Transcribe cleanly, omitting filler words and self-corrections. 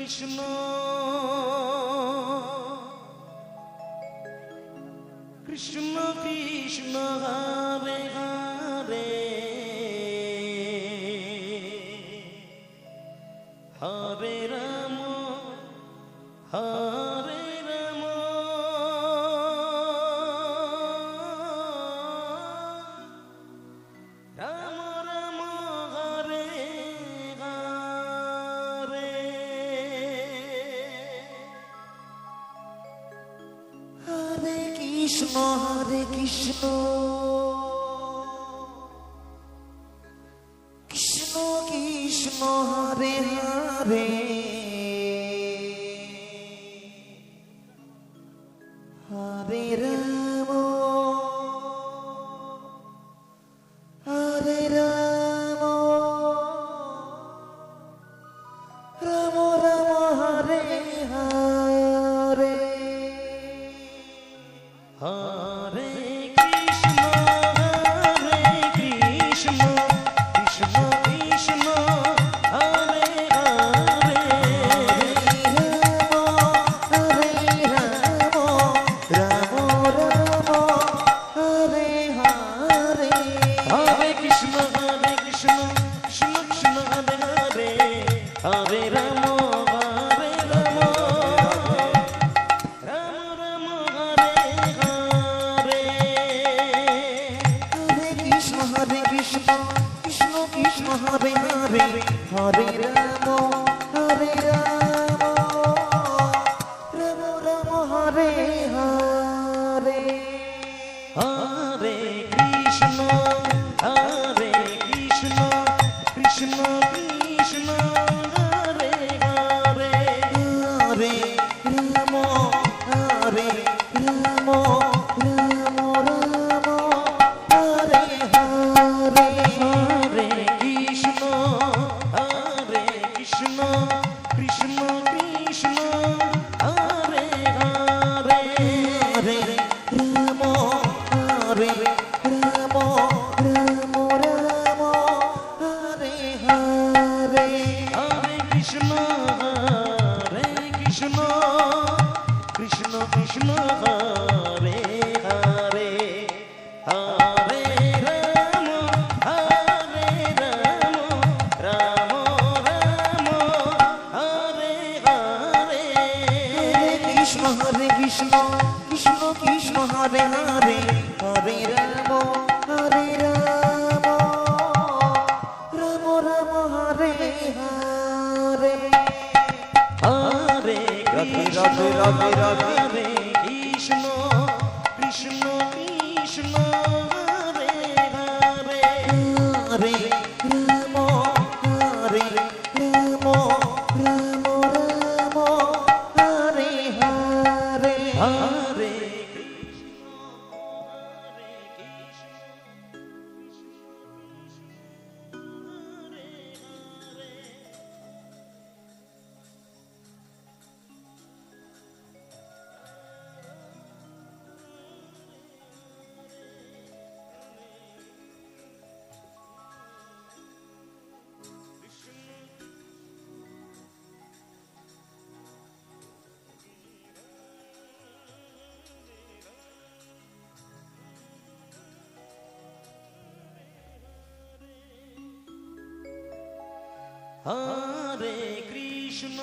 Krishna Krishna Krishna Hare Hare Hare Ram Hare Ram Ram Ram Hare Hare Hare Krishna Krishna Krishna Hare Hare Hare Ram Hare Ram Ram Ram Hare Hare Hare Krishna Krishna Krishna Hare Hare Ram Ram Hare Hare Hare Krishna Krishna Krishna Hare Hare Hare Ram Hare Ram Ram Ram Hare Hare Hare Krishna Krishna Krishna Hare Hare Hare Ram Ram Ram Hare Hare Hare Krishna Krishna Krishna Hare Hare Hare Ram Hare Ram Ram Ram Hare Hare Hare Krishna Krishna Krishna Hare Hare Hare Ram Hare Ram Ram Ram Hare Hare Hare Krishna Krishna Krishna Hare Hare Hare Ram Ram Ram Hare Hare Krishna Krishna Krishna Hare Hare Hare Ram Ram Ram Hare Hare Hare Radhe Radhe Radhe Radhe Krishna Krishna Hare Hare Hare Ram Hare Ram Ram Ram Hare Hare Hare Hare Krishna